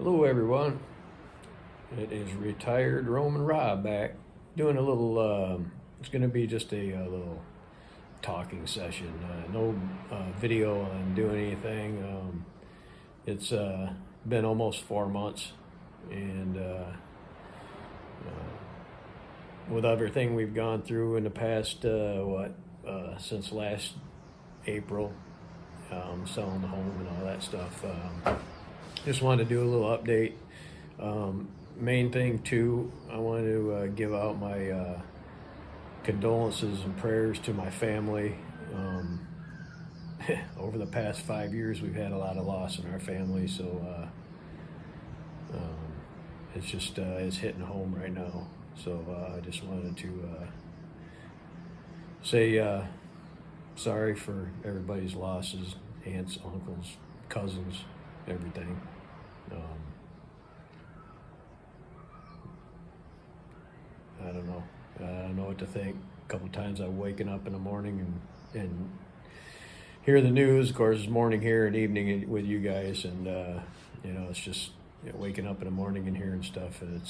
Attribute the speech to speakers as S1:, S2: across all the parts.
S1: Hello everyone, it is retired Roman Rob back doing a little, it's going to be just a little talking session, no video on doing anything. It's been almost 4 months and with everything we've gone through in the past, since last April, selling the home and all that stuff. Just wanted to do a little update. Main thing too, I wanted to give out my condolences and prayers to my family. Over the past 5 years, we've had a lot of loss in our family, so it's just it's hitting home right now. So I just wanted to say sorry for everybody's losses, aunts, uncles, cousins, everything. I don't know. I don't know what to think. A couple of times I'm waking up in the morning and hear the news. Of course, it's morning here and evening with you guys, and it's just waking up in the morning and hearing stuff, and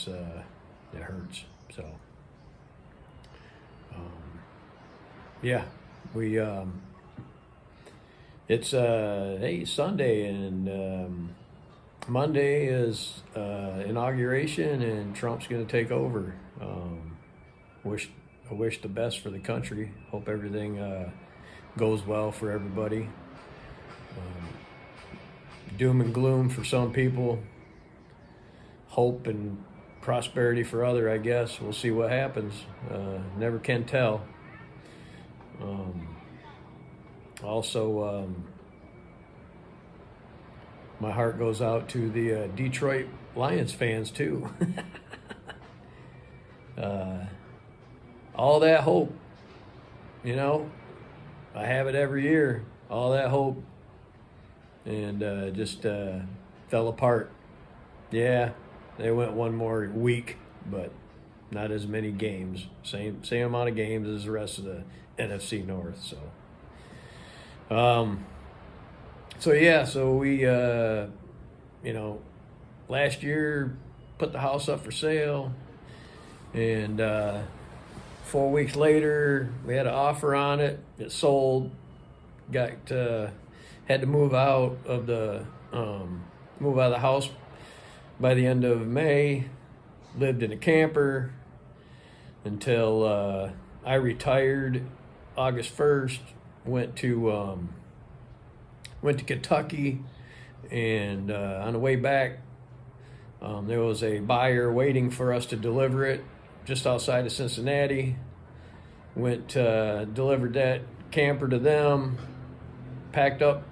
S1: it hurts. So, yeah, we it's Sunday, and Monday is inauguration, and Trump's going to take over. I wish the best for the country. Hope everything goes well for everybody. Doom and gloom for some people. Hope and prosperity for other, I guess. We'll see what happens. Never can tell. Also, my heart goes out to the Detroit Lions fans too. All that hope, I have it every year. All that hope, and just fell apart. Yeah, they went one more week, but not as many games. Same amount of games as the rest of the NFC North. So we last year put the house up for sale, and 4 weeks later we had an offer on it. It sold. Had to move out of the house by the end of May. Lived in a camper until I retired August 1st. Went to Kentucky, and on the way back, there was a buyer waiting for us to deliver it just outside of Cincinnati. Delivered that camper to them, packed up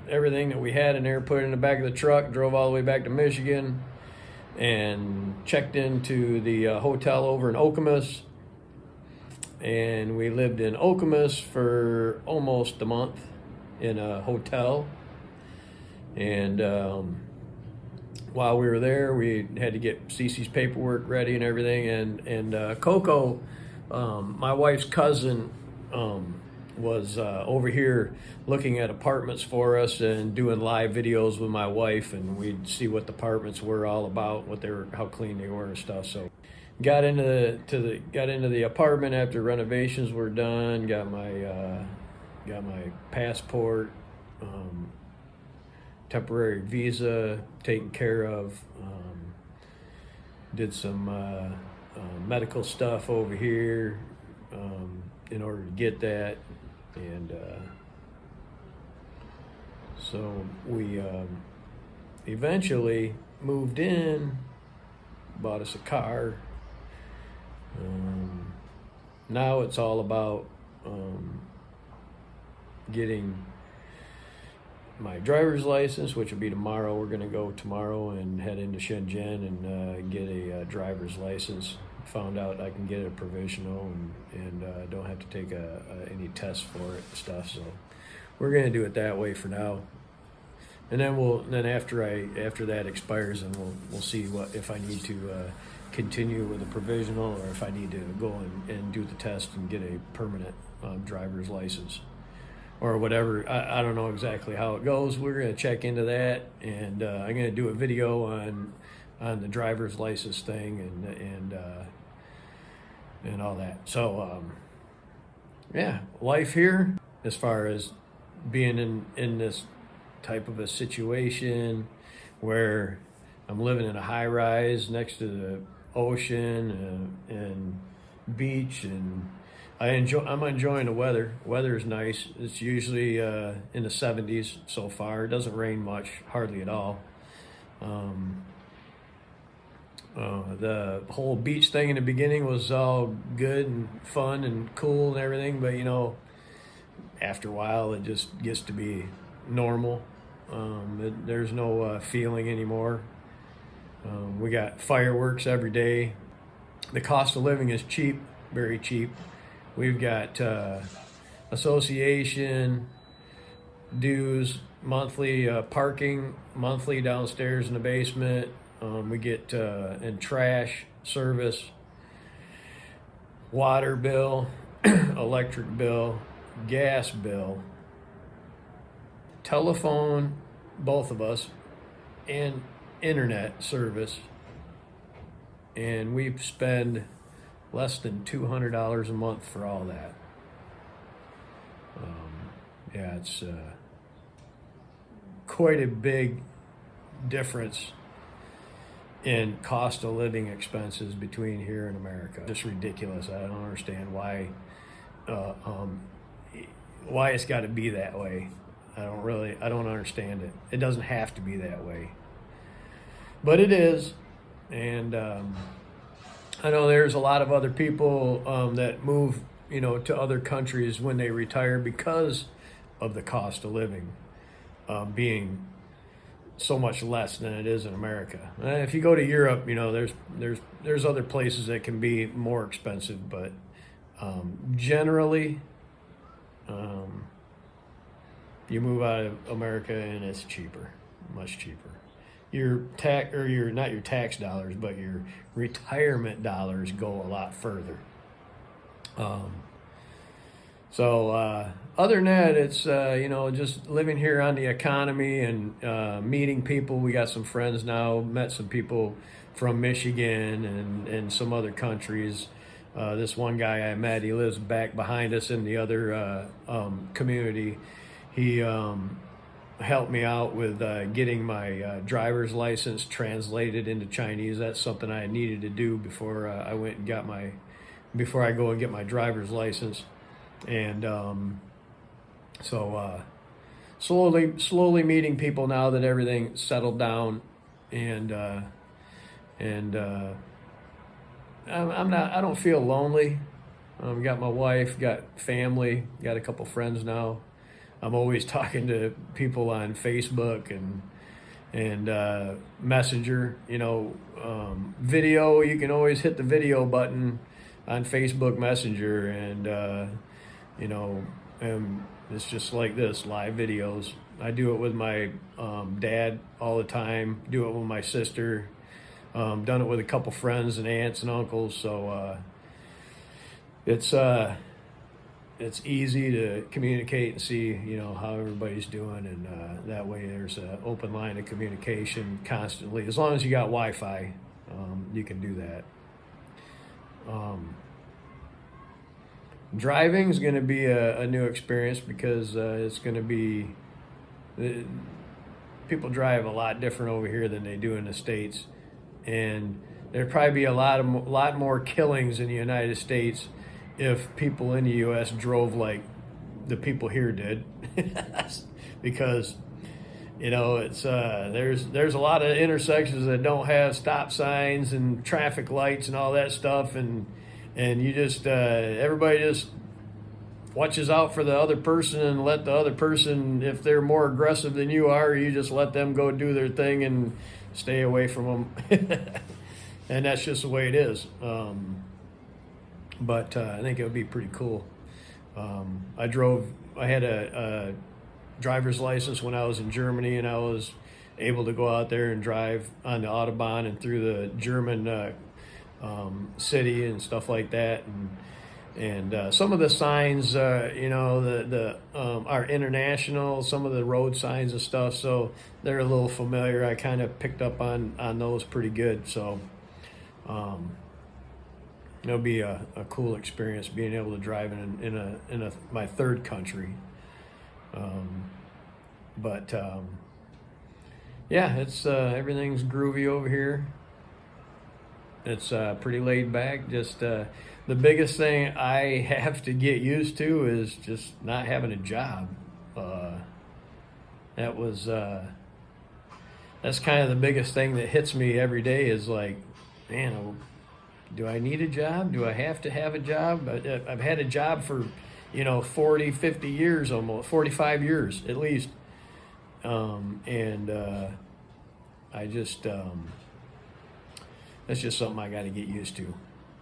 S1: everything that we had in there, put it in the back of the truck, drove all the way back to Michigan, and checked into the hotel over in Okemos. And we lived in Okemos for almost a month in a hotel. And while we were there, we had to get Cece's paperwork ready and everything. And Coco, my wife's cousin, was over here looking at apartments for us and doing live videos with my wife, and we'd see what the apartments were all about, how clean they were and stuff. So got into the apartment after renovations were done. Got my passport, temporary visa taken care of. Did some medical stuff over here in order to get that, and so we eventually moved in, bought us a car. Now it's all about getting my driver's license, which will be tomorrow. We're going to go tomorrow and head into Shenzhen and get a driver's license. Found out I can get a provisional and don't have to take any tests for it and stuff. So we're going to do it that way for now. And then after that expires, and we'll see if I need to continue with a provisional, or if I need to go and do the test and get a permanent driver's license. or whatever. I don't know exactly how it goes. We're going to check into that, and I'm going to do a video on the driver's license thing and all that. So yeah, life here as far as being in this type of a situation where I'm living in a high rise next to the ocean and beach, and I'm enjoying the weather. Weather is nice. It's usually in the 70s so far. It doesn't rain much, hardly at all. The whole beach thing in the beginning was all good and fun and cool and everything, but after a while it just gets to be normal. There's no feeling anymore. We got fireworks every day. The cost of living is cheap, very cheap. We've got association dues, monthly parking, monthly downstairs in the basement. We get and trash service, water bill, electric bill, gas bill, telephone, both of us, and internet service. And we spend less than $200 a month for all that. Yeah, it's quite a big difference in cost of living expenses between here and America. Just ridiculous. I don't understand why it's got to be that way. I don't understand it. It doesn't have to be that way, but it is. And I know there's a lot of other people that move, to other countries when they retire because of the cost of living being so much less than it is in America. If you go to Europe, there's other places that can be more expensive, but generally, you move out of America and it's cheaper, much cheaper. Not your tax dollars, but your retirement dollars go a lot further. So other than that, it's just living here on the economy and meeting people. We got some friends now. Met some people from Michigan and some other countries. This one guy I met, he lives back behind us in the other community. He helped me out with getting my driver's license translated into Chinese. That's something I needed to do before I go and get my driver's license. And so slowly meeting people now that everything settled down, and I don't feel lonely. Got my wife, got family, got a couple friends now. I'm always talking to people on Facebook and Messenger. Video. You can always hit the video button on Facebook Messenger, and it's just like this, live videos. I do it with my dad all the time. Do it with my sister. Done it with a couple friends and aunts and uncles. So it's easy to communicate and see, how everybody's doing, and that way there's an open line of communication constantly. As long as you got Wi-Fi, you can do that. Driving is going to be a new experience because it's going to be, people drive a lot different over here than they do in the States, and there'd probably be a lot more killings in the United States if people in the U.S. drove like the people here did, because it's there's a lot of intersections that don't have stop signs and traffic lights and all that stuff, and you just everybody just watches out for the other person and let the other person, if they're more aggressive than you are, you just let them go do their thing and stay away from them. And that's just the way it is. But I think it would be pretty cool. I had a driver's license when I was in Germany, and I was able to go out there and drive on the Autobahn and through the German city and stuff like that. And some of the signs, you know, are international. Some of the road signs and stuff, so they're a little familiar. I kind of picked up on those pretty good. So it'll be a cool experience being able to drive in my third country. But yeah, it's everything's groovy over here. It's pretty laid back. Just the biggest thing I have to get used to is just not having a job. That's kind of the biggest thing that hits me every day is like, man, do I need a job? Do I have to have a job? I've had a job for, 40, 50 years almost, 45 years at least. I just, that's just something I got to get used to,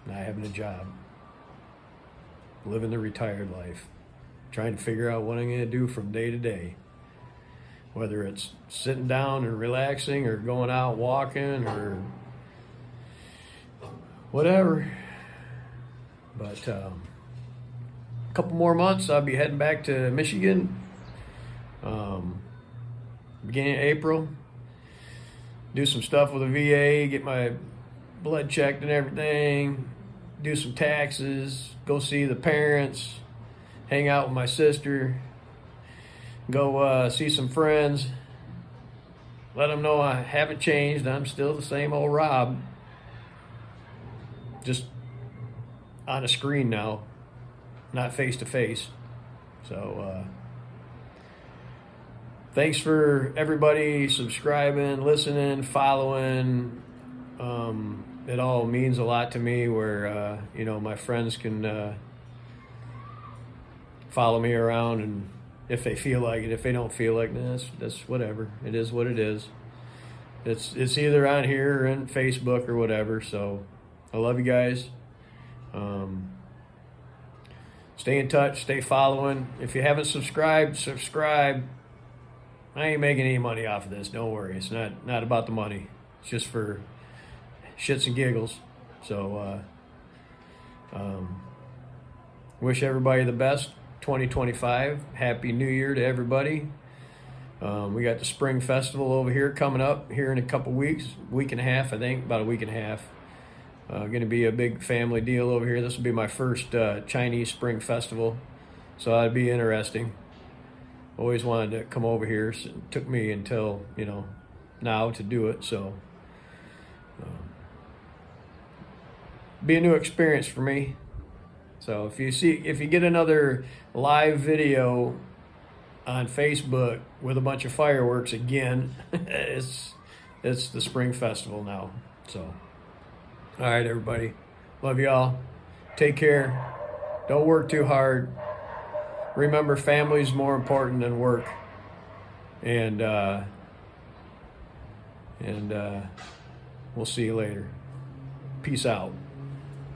S1: not having a job, living the retired life, trying to figure out what I'm going to do from day to day, whether it's sitting down and relaxing or going out walking or whatever. But a couple more months, I'll be heading back to Michigan, beginning of April, do some stuff with the VA, get my blood checked and everything, do some taxes, go see the parents, hang out with my sister, go see some friends, let them know I haven't changed. I'm still the same old Rob, just on a screen now, not face to face. So thanks for everybody subscribing, listening, following. It all means a lot to me where, my friends can follow me around, and if they feel like it, if they don't feel like this, that's whatever. It is what it is. It's either on here or on Facebook or whatever. So I love you guys. Stay in touch, stay following. If you haven't subscribed, subscribe. I ain't making any money off of this. Don't worry. It's not about the money. It's just for shits and giggles. So wish everybody the best 2025. Happy New Year to everybody. We got the Spring Festival over here coming up here in a couple weeks, week and a half, I think, about a week and a half. Going to be a big family deal over here. This will be my first Chinese Spring Festival, so that'd be interesting. Always wanted to come over here. So it took me until, now to do it. So be a new experience for me. So if you get another live video on Facebook with a bunch of fireworks again, it's the Spring Festival now. So, all right, everybody. Love y'all. Take care. Don't work too hard. Remember, family's more important than work. And we'll see you later. Peace out.